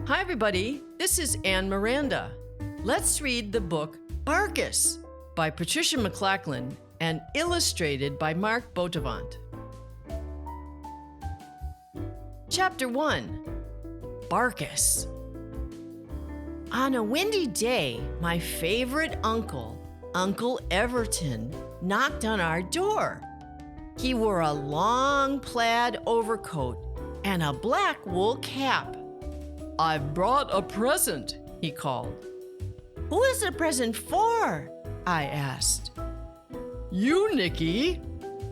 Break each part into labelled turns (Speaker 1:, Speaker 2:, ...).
Speaker 1: Hi everybody, this is Anne Miranda. Let's read the book Barkus by Patricia MacLachlan and illustrated by Marc Boutavant. Chapter 1. Barkus. On a windy day, my favorite uncle, Uncle Everton, knocked on our door. He wore a long plaid overcoat and a black wool cap. "I've brought a present," he called. "Who is the present for?" I asked. "You, Nicky,"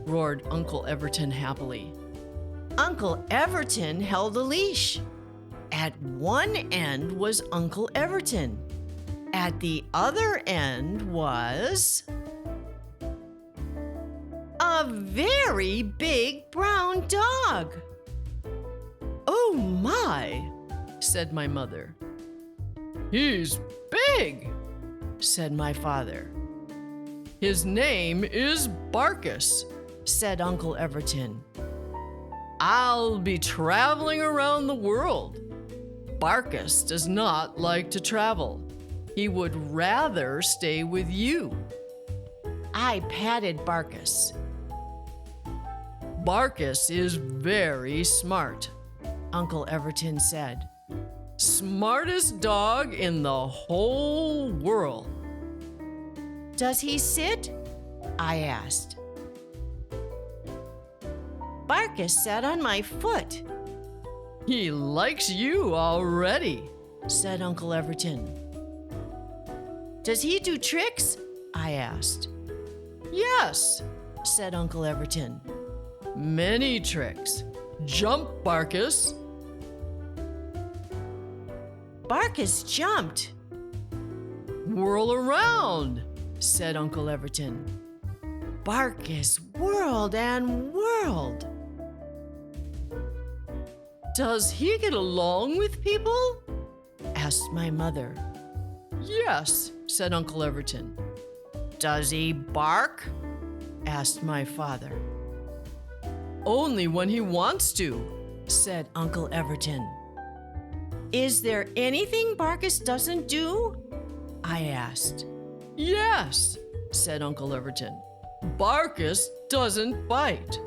Speaker 1: roared Uncle Everton happily. Uncle Everton held a leash. At one end was Uncle Everton. At the other end was a very big brown dog. "Oh my," said my mother. "He's big," said my father. "His name is Barkus," said Uncle Everton. "I'll be traveling around the world." Barkus does not like to travel. He would rather stay with you. I patted Barkus. "Barkus is very smart," Uncle Everton said. "Smartest dog in the whole world." "Does he sit?" I asked. Barkus sat on my foot. "He likes you already," said Uncle Everton. "Does he do tricks?" I asked. "Yes," said Uncle Everton. "Many tricks. Jump, Barkus." Barkus jumped. "Whirl around," said Uncle Everton. Barkus whirled and whirled. "Does he get along with people?" asked my mother. "Yes," said Uncle Everton. "Does he bark?" asked my father. "Only when he wants to," said Uncle Everton. "Is there anything Barkus doesn't do?" I asked. "Yes," said Uncle Everton. "Barkus doesn't bite."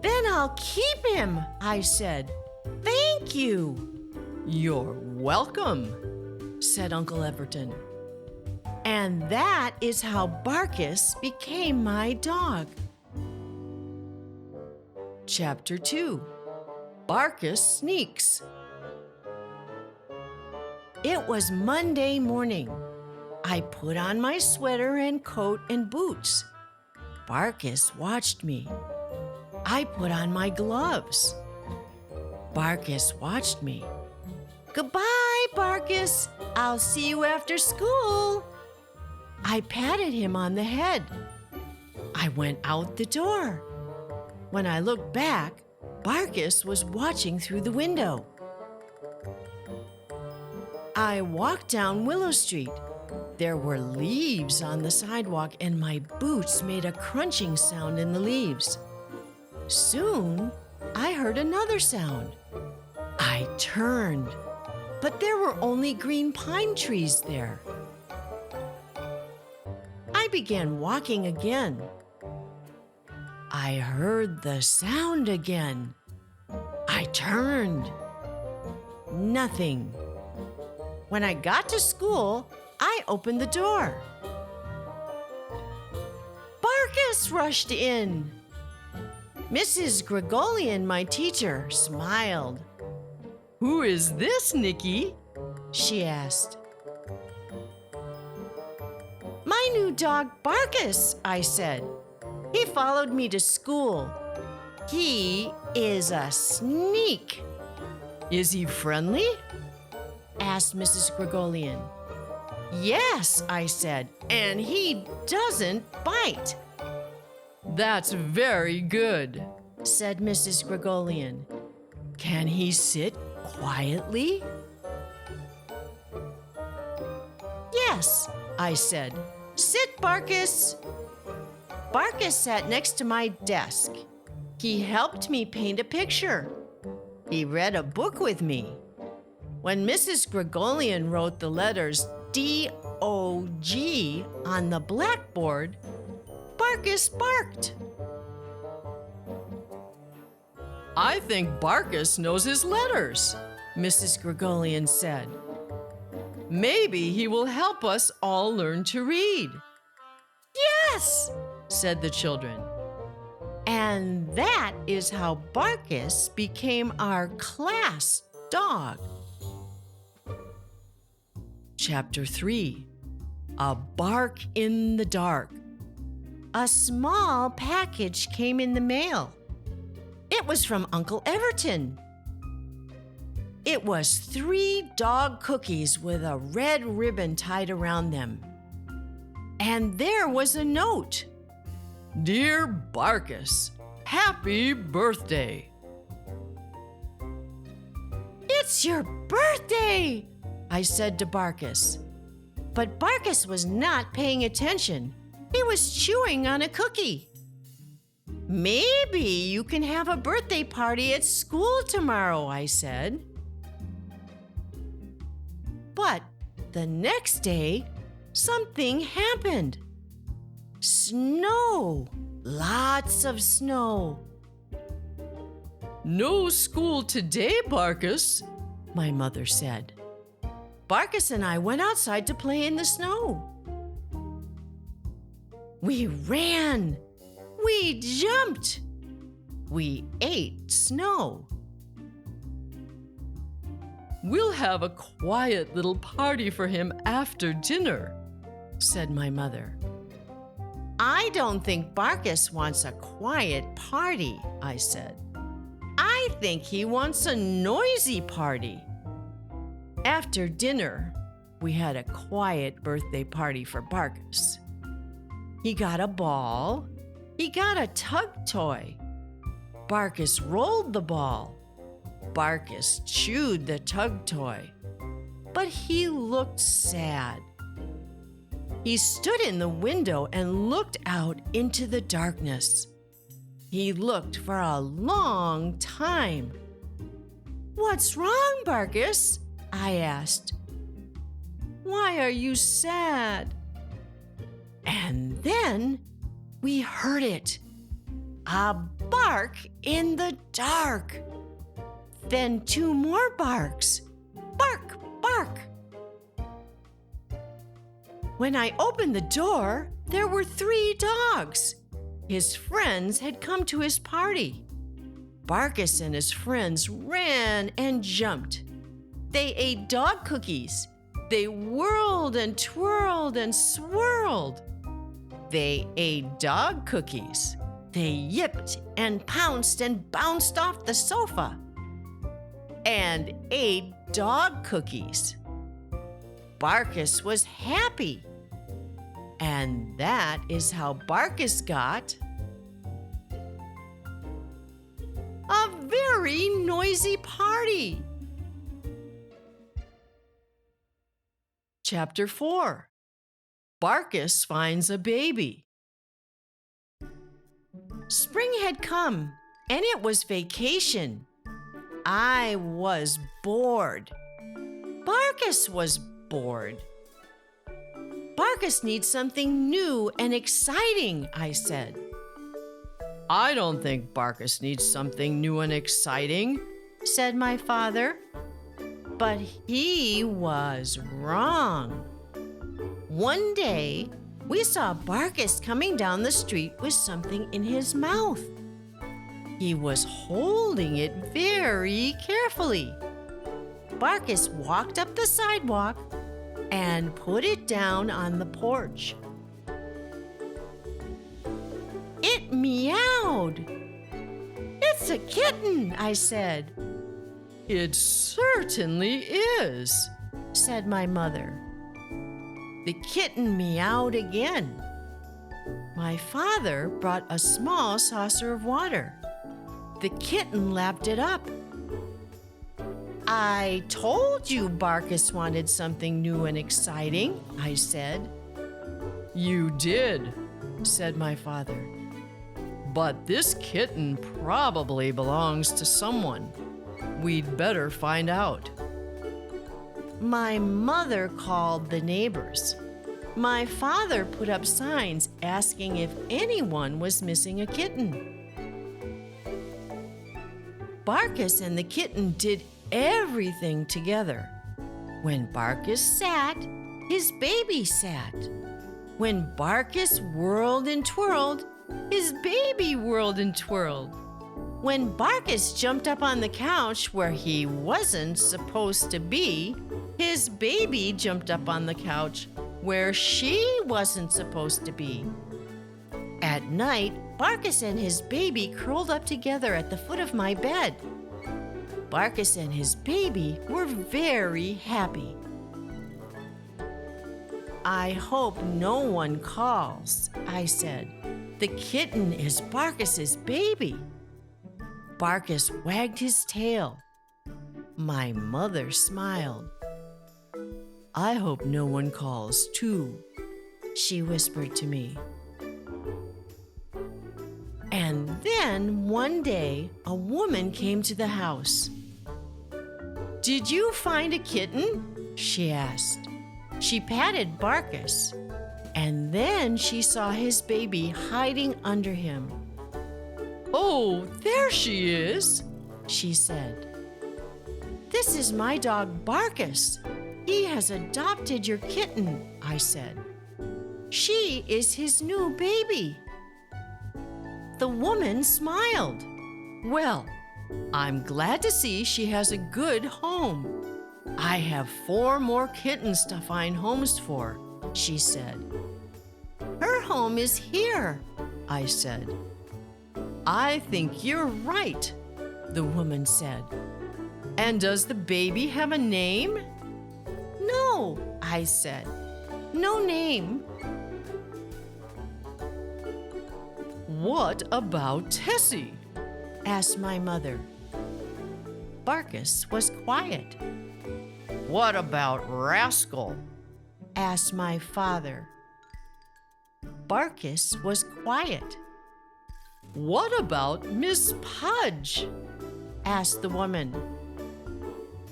Speaker 1: "Then I'll keep him," I said. "Thank you." "You're welcome," said Uncle Everton. And that is how Barkus became my dog. Chapter 2. Barkus Sneaks. It was Monday morning. I put on my sweater and coat and boots. Barkus watched me. I put on my gloves. Barkus watched me. "Goodbye, Barkus. I'll see you after school." I patted him on the head. I went out the door. When I looked back, Barkus was watching through the window. I walked down Willow Street. There were leaves on the sidewalk, and my boots made a crunching sound in the leaves. Soon, I heard another sound. I turned, but there were only green pine trees there. I began walking again. I heard the sound again. I turned. Nothing. When I got to school, I opened the door. Barkus rushed in. Mrs. Gregorian, my teacher, smiled. "Who is this, Nicky?" she asked. "My new dog, Barkus," I said. "He followed me to school. He is a sneak." "Is he friendly?" asked Mrs. Gregorian. "Yes," I said, "and he doesn't bite." "That's very good," said Mrs. Gregorian. "Can he sit quietly?" "Yes," I said. "Sit, Barkus." Barkus sat next to my desk. He helped me paint a picture. He read a book with me. When Mrs. Gregorian wrote the letters D-O-G on the blackboard, Barkus barked. "I think Barkus knows his letters," Mrs. Gregorian said. "Maybe he will help us all learn to read." "Yes," said the children. And that is how Barkus became our class dog. Chapter 3. A Bark in the Dark. A small package came in the mail. It was from Uncle Everton. It was 3 dog cookies with a red ribbon tied around them. And there was a note. "Dear Barkus, happy birthday." "It's your birthday," I said to Barkus. But Barkus was not paying attention. He was chewing on a cookie. "Maybe you can have a birthday party at school tomorrow," I said. But the next day, something happened. Snow, lots of snow. "No school today, Barkus," my mother said. Barkus and I went outside to play in the snow. We ran. We jumped. We ate snow. "We'll have a quiet little party for him after dinner," said my mother. "I don't think Barkus wants a quiet party," I said. "I think he wants a noisy party." After dinner, we had a quiet birthday party for Barkus. He got a ball. He got a tug toy. Barkus rolled the ball. Barkus chewed the tug toy. But he looked sad. He stood in the window and looked out into the darkness. He looked for a long time. "What's wrong, Barkus?" I asked. "Why are you sad?" And then we heard it. A bark in the dark. Then 2 more barks. Bark, bark. When I opened the door, there were 3 dogs. His friends had come to his party. Barkus and his friends ran and jumped. They ate dog cookies. They whirled and twirled and swirled. They ate dog cookies. They yipped and pounced and bounced off the sofa and ate dog cookies. Barkus was happy. And that is how Barkus got a very noisy party. Chapter 4. Barkus finds a baby. Spring had come, and it was vacation. I was bored. Barkus was bored. Barkus needs something new and exciting, I said. I don't think Barkus needs something new and exciting, said my father. But he was wrong. One day, we saw Barkus coming down the street with something in his mouth. He was holding it very carefully. Barkus walked up the sidewalk and put it down on the porch. It meowed. It's a kitten, I said. It certainly is, said my mother. The kitten meowed again. My father brought a small saucer of water. The kitten lapped it up. I told you Barkus wanted something new and exciting, I said. You did, said my father. But this kitten probably belongs to someone. We'd better find out. My mother called the neighbors. My father put up signs asking if anyone was missing a kitten. Barkus and the kitten did everything together. When Barkus sat, his baby sat. When Barkus whirled and twirled, his baby whirled and twirled. When Barkus jumped up on the couch where he wasn't supposed to be, his baby jumped up on the couch where she wasn't supposed to be. At night, Barkus and his baby curled up together at the foot of my bed. Barkus and his baby were very happy. I hope no one calls, I said. The kitten is Barkus's baby. Barkus wagged his tail. My mother smiled. I hope no one calls, too, she whispered to me. And then one day, a woman came to the house. Did you find a kitten? She asked. She patted Barkus, and then she saw his baby hiding under him. Oh, there she is, she said. This is my dog Barkus. He has adopted your kitten, I said. She is his new baby. The woman smiled. Well, I'm glad to see she has a good home. I have 4 more kittens to find homes for, she said. Her home is here, I said. I think you're right, the woman said. And does the baby have a name? No, I said. No name. What about Tessie? Asked my mother. Barkus was quiet. What about Rascal? Asked my father. Barkus was quiet. What about Miss Pudge? Asked the woman.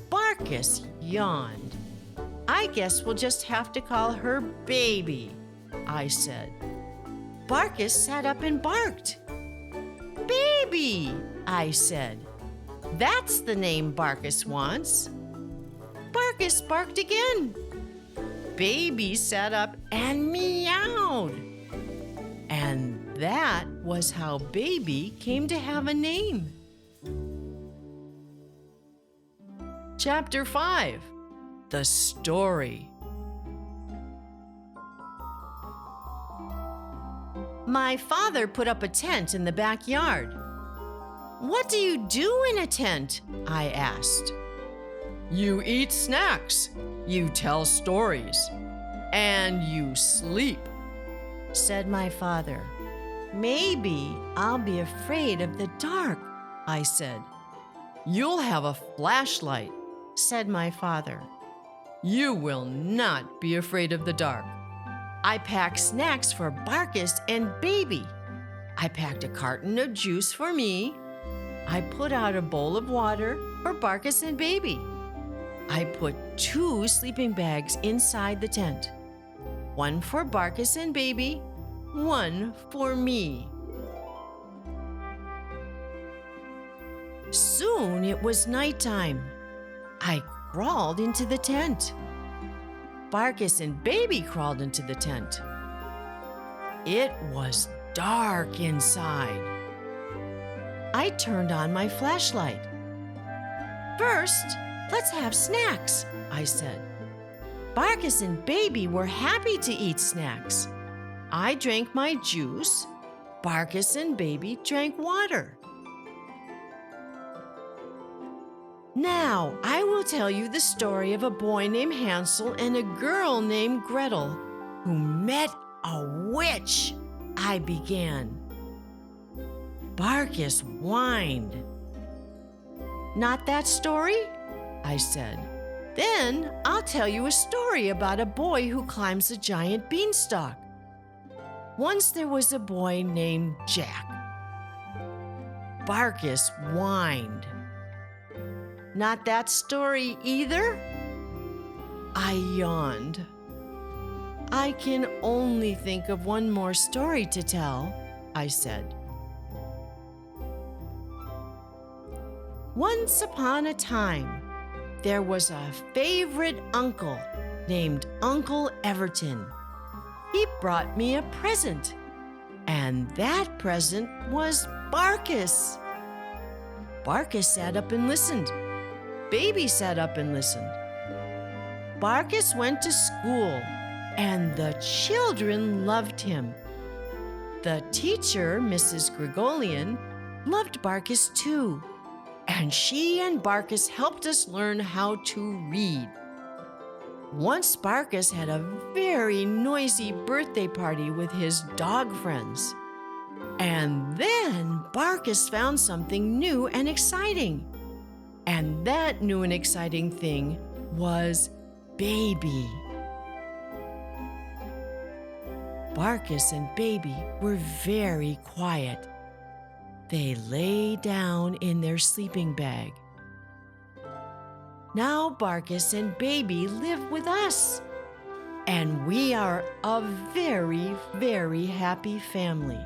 Speaker 1: Barkus yawned. I guess we'll just have to call her Baby, I said. Barkus sat up and barked. Baby, I said. That's the name Barkus wants. Barkus barked again. Baby sat up and meowed. And that was how Baby came to have a name. Chapter 5. The Story. My father put up a tent in the backyard. What do you do in a tent? I asked. You eat snacks, you tell stories, and you sleep, said my father. Maybe I'll be afraid of the dark, I said. You'll have a flashlight, said my father. You will not be afraid of the dark. I packed snacks for Barkus and Baby. I packed a carton of juice for me. I put out a bowl of water for Barkus and Baby. I put 2 sleeping bags inside the tent. 1 for Barkus and Baby, 1 for me. Soon it was nighttime. I crawled into the tent. Barkus and Baby crawled into the tent. It was dark inside. I turned on my flashlight. First, let's have snacks, I said. Barkus and Baby were happy to eat snacks. I drank my juice. Barkus and Baby drank water. Now, I will tell you the story of a boy named Hansel and a girl named Gretel who met a witch, I began. Barkus whined. Not that story? I said. Then I'll tell you a story about a boy who climbs a giant beanstalk. Once there was a boy named Jack. Barkus whined. Not that story either? I yawned. I can only think of one more story to tell, I said. Once upon a time, there was a favorite uncle named Uncle Everton. He brought me a present, and that present was Barkus. Barkus sat up and listened. Baby sat up and listened. Barkus went to school, and the children loved him. The teacher, Mrs. Gregorian, loved Barkus too, and she and Barkus helped us learn how to read. Once Barkus had a very noisy birthday party with his dog friends. And then Barkus found something new and exciting. And that new and exciting thing was Baby. Barkus and Baby were very quiet. They lay down in their sleeping bag. Now Barkus and Baby live with us, and we are a very, very happy family.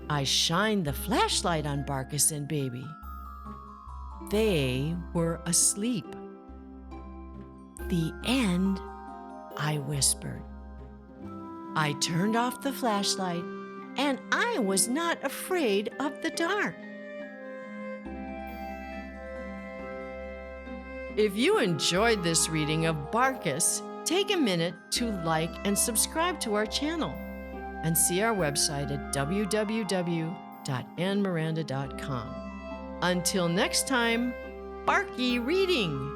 Speaker 1: I shined the flashlight on Barkus and Baby. They were asleep. The end, I whispered. I turned off the flashlight, and I was not afraid of the dark. If you enjoyed this reading of Barkus, take a minute to like and subscribe to our channel and see our website at www.annemiranda.com. Until next time, Barky reading!